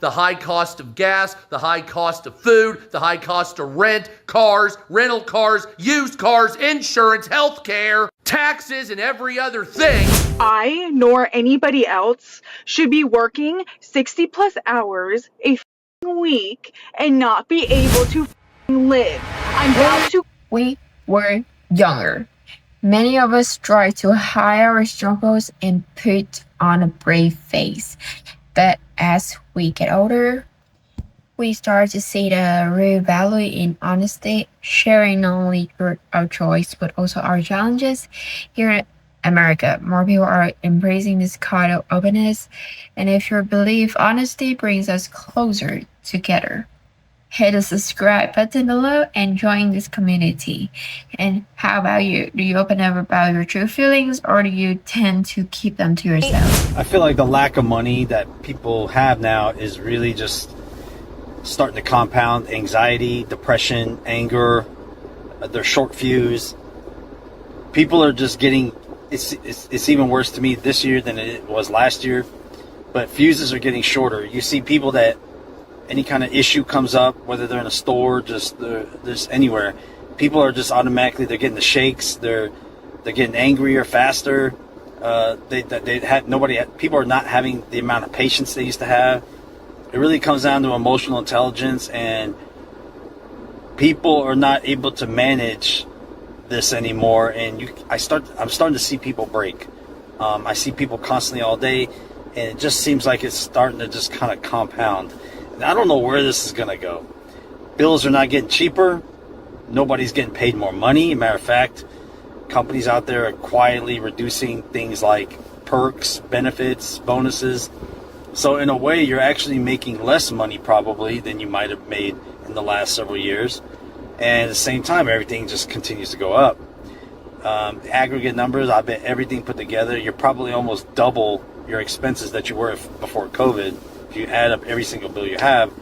The high cost of gas, the high cost of food, the high cost of rent, cars, rental cars, used cars, insurance, healthcare, taxes, and every other thing. I, nor anybody else, should be working 60 plus hours a week and not be able to live. I'm down to. We were younger. Many of us try to hide our struggles and put on a brave face. But as we get older, we start to see the real value in honesty, sharing not only our joys but also our challenges. Here in America, more people are embracing this kind of openness, and if you believe honesty brings us closer together, hit the subscribe button below and join this community. And how about you? Do you open up about your true feelings, or do you tend to keep them to yourself? I feel like the lack of money that people have now is really just starting to compound anxiety, depression, anger. They're short fuse. People are just getting, it's even worse to me this year than it was last year, but fuses are getting shorter. You see people that any kind of issue comes up, whether they're in a store, just anywhere, people are just automatically, they're getting the shakes, they're getting angrier faster. People are not having the amount of patience they used to have. It really comes down to emotional intelligence, and people are not able to manage this anymore. And I'm starting to see people break. I see people constantly all day, and it just seems like it's starting to just kind of compound. I don't know where this is going to go. Bills are not getting cheaper. Nobody's getting paid more money. Matter of fact, companies out there are quietly reducing things like perks, benefits, bonuses. So in a way, you're actually making less money probably than you might have made in the last several years. And at the same time, everything just continues to go up. The aggregate numbers, I bet everything put together, you're probably almost double your expenses that you were before COVID. If you add up every single bill you have.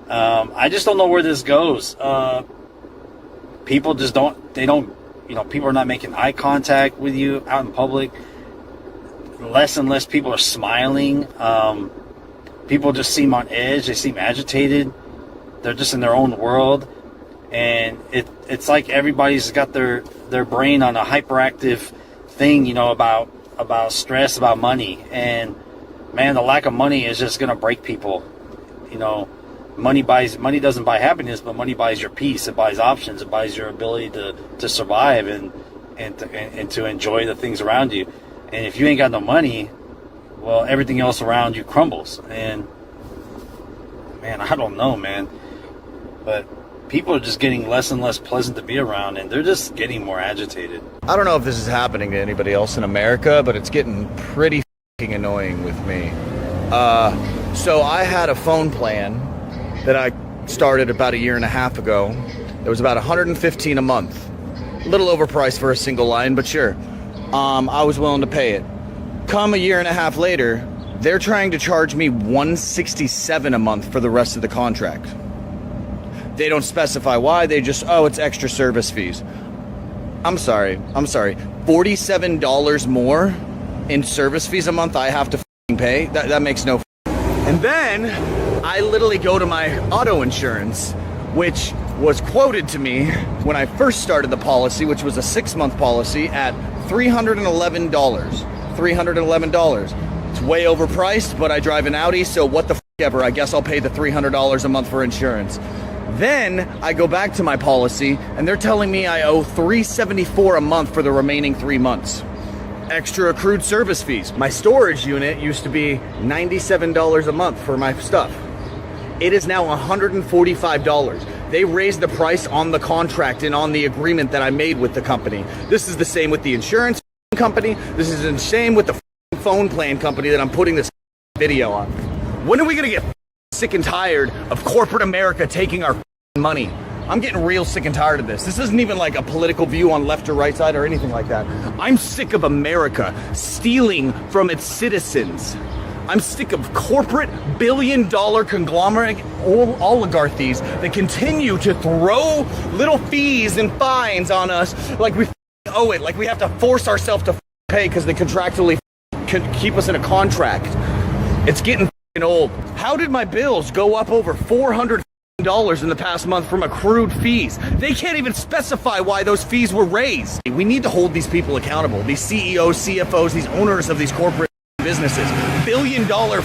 I just don't know where this goes. People just people are not making eye contact with you out in public. Less and less people are smiling. People just seem on edge. They seem agitated. They're just in their own world. And it's like everybody's got their brain on a hyperactive thing, about stress, about money. And man, the lack of money is just going to break people. Money doesn't buy happiness, but money buys your peace. It buys options. It buys your ability to survive and to enjoy the things around you. And if you ain't got no money, well, everything else around you crumbles. And man, I don't know, man. But people are just getting less and less pleasant to be around, and they're just getting more agitated. I don't know if this is happening to anybody else in America, but it's getting pretty annoying with me. So I had a phone plan that I started about 1.5 years ago. It was about $115 a month. A little overpriced for a single line, but sure. I was willing to pay it. Come 1.5 years later, they're trying to charge me $167 a month for the rest of the contract. They don't specify why, they just, it's extra service fees. I'm sorry. $47 more in service fees a month I have to pay? That makes no. And then I literally go to my auto insurance, which was quoted to me when I first started the policy, which was a 6-month policy, at $311. $311. It's way overpriced, but I drive an Audi, so what the ever. I guess I'll pay the $300 a month for insurance. Then I go back to my policy, and they're telling me I owe $374 a month for the remaining 3 months. Extra accrued service fees. My storage unit used to be $97 a month for my stuff. It is now $145. They raised the price on the contract and on the agreement that I made with the company. This is the same with the insurance company. This is the same with the phone plan company that I'm putting this video on. When are we gonna get sick and tired of corporate America taking our money? I'm getting real sick and tired of this. This isn't even like a political view on left or right side or anything like that. I'm sick of America stealing from its citizens. I'm sick of corporate billion-dollar conglomerate oligarchies that continue to throw little fees and fines on us like we owe it, like we have to force ourselves to pay because they contractually keep us in a contract. It's getting old. How did my bills go up over $400 in the past month from accrued fees? They can't even specify why those fees were raised. We need to hold these people accountable. These CEOs, CFOs, these owners of these corporate businesses, billion-dollar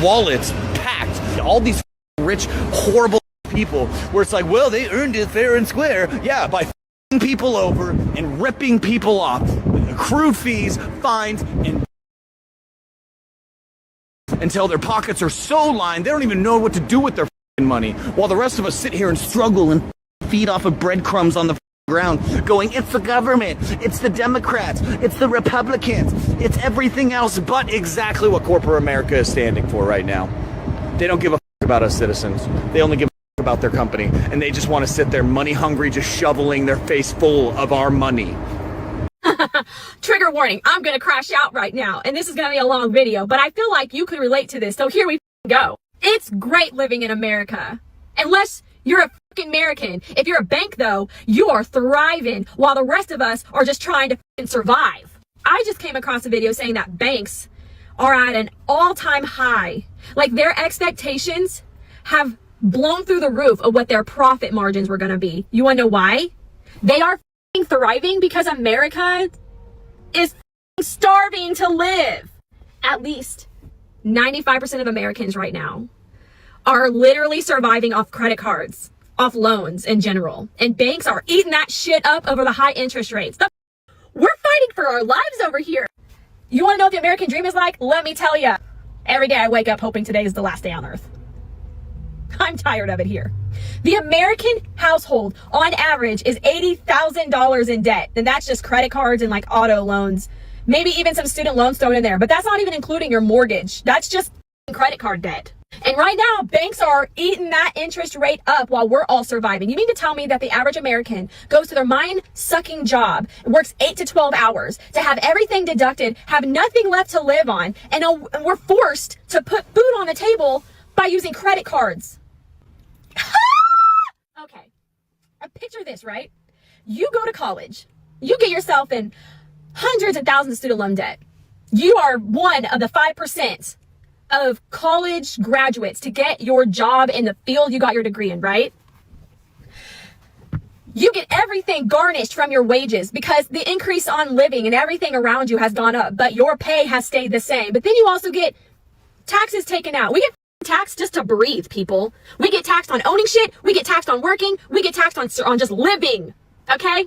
wallets packed. All these rich, horrible people where it's like, well, they earned it fair and square. Yeah, by people over and ripping people off with accrued fees, fines, and until their pockets are so lined they don't even know what to do with their money, while the rest of us sit here and struggle and feed off of breadcrumbs on the ground, going, it's the government, it's the Democrats, it's the Republicans, it's everything else but exactly what corporate America is standing for right now. They don't give a about us citizens. They only give a about their company, and they just want to sit there money hungry, just shoveling their face full of our money. Trigger warning, I'm gonna crash out right now, and this is gonna be a long video, but I feel like you could relate to this, so here we go. It's great living in America, unless you're a fucking American. If you're a bank though, you are thriving, while the rest of us are just trying to fucking survive. I just came across a video saying that banks are at an all-time high. Like, their expectations have blown through the roof of what their profit margins were gonna be. You wanna know why? They are thriving because America is starving to live. At least 95% of Americans right now are literally surviving off credit cards, off loans in general. And banks are eating that shit up over the high interest rates. We're fighting for our lives over here. You want to know what the American dream is like? Let me tell you. Every day I wake up hoping today is the last day on earth. I'm tired of it here. The American household, on average, is $80,000 in debt. And that's just credit cards and like auto loans. Maybe even some student loans thrown in there. But that's not even including your mortgage. That's just credit card debt. And right now, banks are eating that interest rate up while we're all surviving. You mean to tell me that the average American goes to their mind-sucking job, works 8 to 12 hours to have everything deducted, have nothing left to live on, and we're forced to put food on the table by using credit cards? Okay. Picture this, right? You go to college. You get yourself in hundreds of thousands of student loan debt. You are one of the 5% of college graduates to get your job in the field you got your degree in, right? You get everything garnished from your wages because the increase on living and everything around you has gone up, but your pay has stayed the same. But then you also get taxes taken out. We get taxed just to breathe, people. We get taxed on owning shit. We get taxed on working. We get taxed on just living, okay?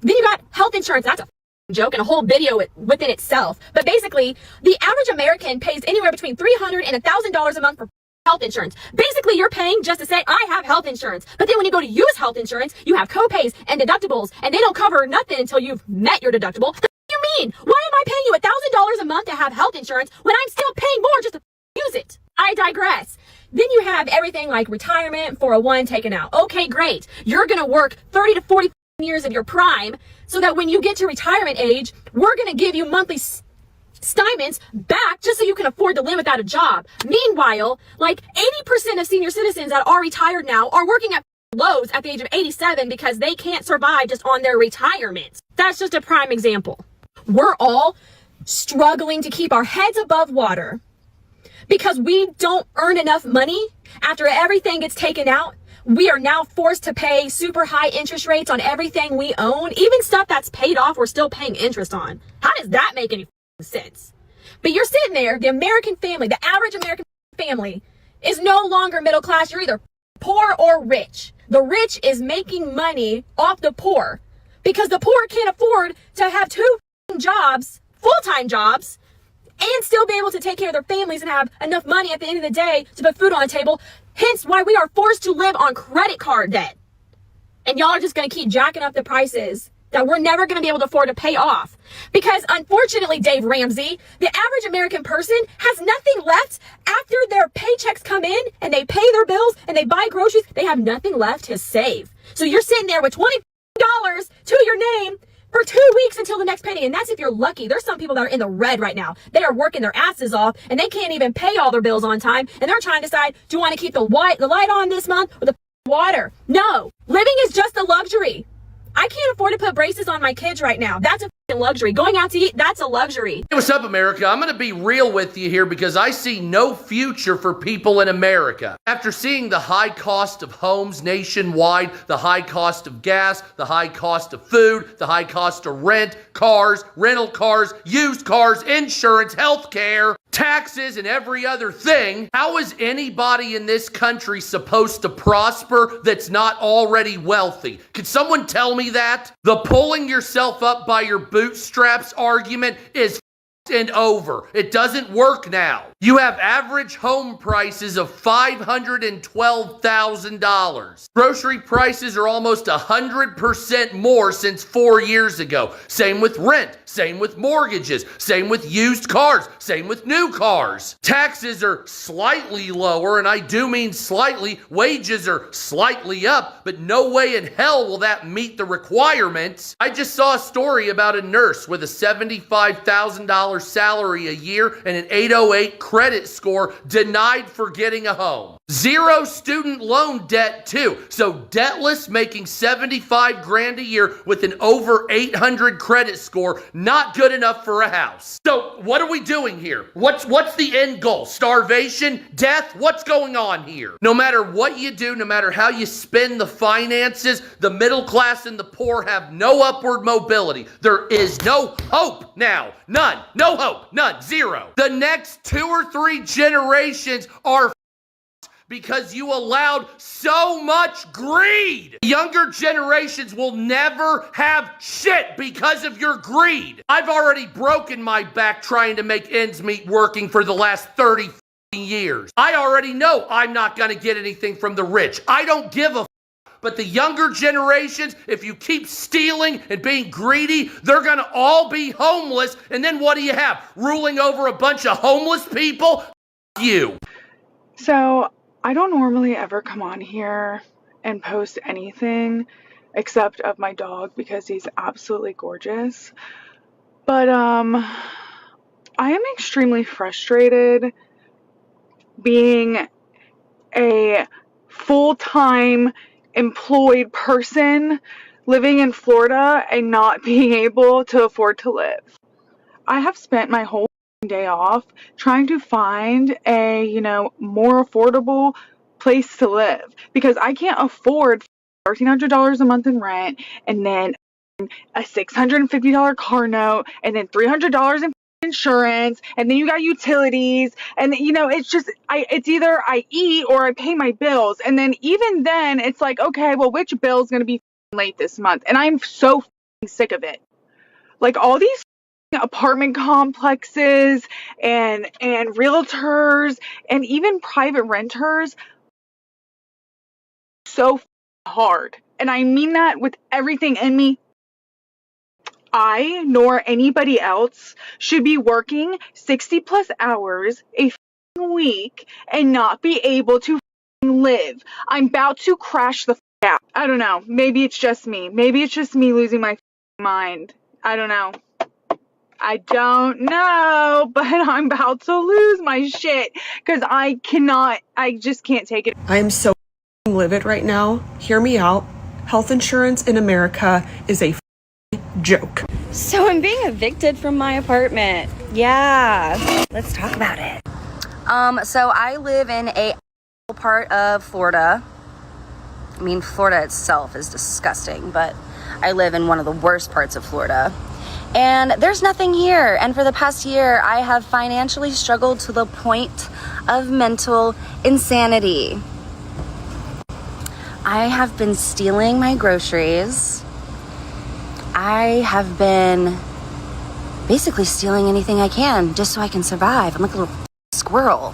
Then you got health insurance. That's a joke and a whole video within itself. But basically, the average American pays anywhere between $300 and $1,000 a month for health insurance. Basically, you're paying just to say, I have health insurance. But then when you go to use health insurance, you have co-pays and deductibles, and they don't cover nothing until you've met your deductible. What do you mean? Why am I paying you $1,000 a month to have health insurance when I'm still paying more just to use it? I digress. Then you have everything like retirement, 401 taken out. Okay, great. You're going to work 30 to 40 years of your prime so that when you get to retirement age, we're going to give you monthly stipends back just so you can afford to live without a job. Meanwhile, like 80% of senior citizens that are retired now are working at Lowe's at the age of 87 because they can't survive just on their retirement. That's just a prime example. We're all struggling to keep our heads above water because we don't earn enough money. After everything gets taken out, we are now forced to pay super high interest rates on everything we own. Even stuff that's paid off, we're still paying interest on. How does that make any sense? But you're sitting there, the American family, the average American family is no longer middle class. You're either poor or rich. The rich is making money off the poor because the poor can't afford to have 2 jobs, full-time jobs, and still be able to take care of their families and have enough money at the end of the day to put food on the table. Hence why we are forced to live on credit card debt. And y'all are just going to keep jacking up the prices that we're never going to be able to afford to pay off. Because unfortunately, Dave Ramsey, the average American person has nothing left after their paychecks come in and they pay their bills and they buy groceries. They have nothing left to save. So you're sitting there with $20 to your name for 2 weeks until the next payday. And that's if you're lucky. There's some people that are in the red right now. They are working their asses off and they can't even pay all their bills on time. And they're trying to decide, do you want to keep the light on this month or the water? No, living is just a luxury. I can't afford to put braces on my kids right now. That's a luxury. Going out to eat, that's a luxury. Hey, what's up, America? I'm going to be real with you here because I see no future for people in America. After seeing the high cost of homes nationwide, the high cost of gas, the high cost of food, the high cost of rent, cars, rental cars, used cars, insurance, healthcare, taxes, and every other thing, how is anybody in this country supposed to prosper that's not already wealthy? Could someone tell me that? The pulling yourself up by your bootstraps argument is and over. It doesn't work now. You have average home prices of $512,000. Grocery prices are almost 100% more since 4 years ago. Same with rent, same with mortgages, same with used cars, same with new cars. Taxes are slightly lower, and I do mean slightly. Wages are slightly up, but no way in hell will that meet the requirements. I just saw a story about a nurse with a $75,000 salary a year and an 808 credit score denied for getting a home. Zero student loan debt too. So debtless, making 75 grand a year with an over 800 credit score, not good enough for a house. So what are we doing here? What's the end goal? Starvation? Death? What's going on here? No matter what you do, no matter how you spend the finances, the middle class and the poor have no upward mobility. There is no hope now. None. No hope. None. Zero. The next 2 or 3 generations are because you allowed so much greed. Younger generations will never have shit because of your greed. I've already broken my back trying to make ends meet working for the last 30 years. I already know I'm not going to get anything from the rich. I don't give a but the younger generations, if you keep stealing and being greedy, they're going to all be homeless. And then what do you have? Ruling over a bunch of homeless people? You. So I don't normally ever come on here and post anything except of my dog because he's absolutely gorgeous. But I am extremely frustrated being a full-time employed person living in Florida and not being able to afford to live. I have spent my whole day off trying to find a, more affordable place to live because I can't afford $1,300 a month in rent and then a $650 car note and then $300 in insurance and then you got utilities and it's just it's either I eat or I pay my bills, and then even then it's like, okay, well, which bill's gonna be late this month? And I'm so sick of it. Like all these apartment complexes and realtors and even private renters, so hard, and I mean that with everything in me. I nor anybody else should be working 60 plus hours a week and not be able to live. I'm about to crash the out. I don't know. Maybe it's just me. Maybe it's just me losing my mind. I don't know. But I'm about to lose my shit because I just can't take it. I am so livid right now. Hear me out. Health insurance in America is a joke. So I'm being evicted from my apartment. Yeah, let's talk about it. So I live in a part of Florida. I mean, Florida itself is disgusting, but I live in one of the worst parts of Florida. And there's nothing here. And for the past year, I have financially struggled to the point of mental insanity. I have been stealing my groceries. I have been basically stealing anything I can just so I can survive. I'm like a little squirrel.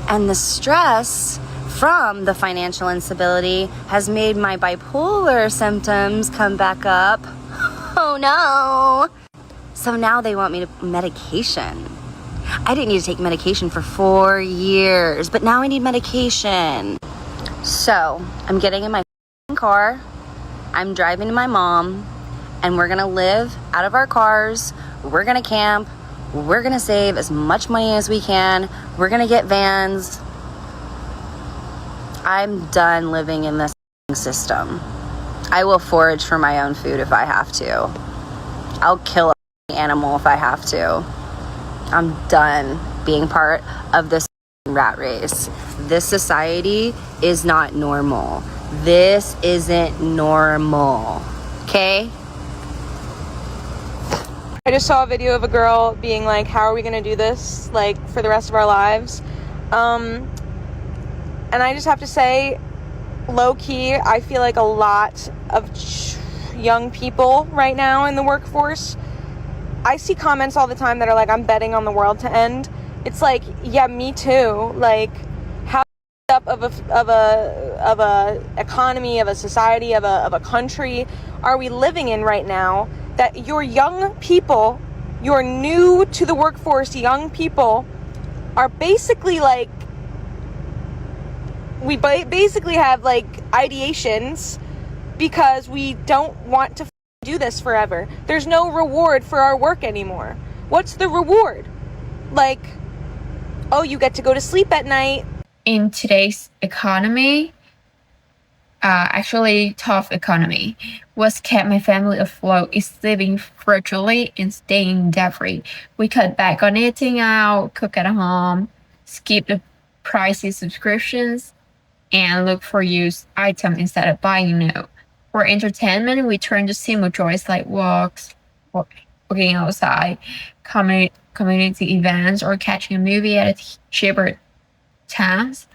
And the stress from the financial instability has made my bipolar symptoms come back up. Oh no. So now they want me to medication. I didn't need to take medication for 4 years, but now I need medication. So I'm getting in my car. I'm driving to my mom. And we're gonna live out of our cars, we're gonna camp, we're gonna save as much money as we can, we're gonna get vans. I'm done living in this system. I will forage for my own food if I have to. I'll kill animal if I have to. I'm done being part of this rat race. This society is not normal. This isn't normal. Okay? I just saw a video of a girl being like, how are we going to do this, like, for the rest of our lives? And I just have to say, low-key, I feel like a lot of young people right now in the workforce, I see comments all the time that are like, I'm betting on the world to end. It's like, yeah, me too. Like, how up of a economy, of a society, of a country are we living in right now that your young people, your new to the workforce young people, are basically like, we basically have like ideations because we don't want to do this forever. There's no reward for our work anymore. What's the reward? Like, oh, you get to go to sleep at night. In today's economy, actually tough economy, what's kept my family afloat is living frugally and staying debt-free. We cut back on eating out, cook at home, skip the pricey subscriptions, and look for used items instead of buying new. For entertainment, we turn to simple joys like walks, working outside, community events, or catching a movie at a cheaper times.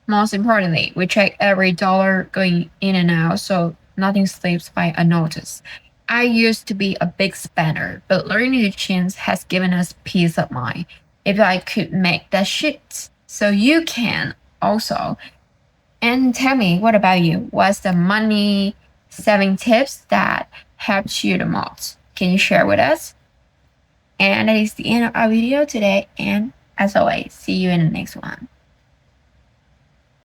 Most importantly, we check every dollar going in and out so nothing slips by unnoticed. I used to be a big spender, but learning to change has given us peace of mind. If I could make that shift, so you can also. And tell me, what about you? What's the money saving tips that helped you the most? Can you share with us? And that is the end of our video today. And as always, see you in the next one.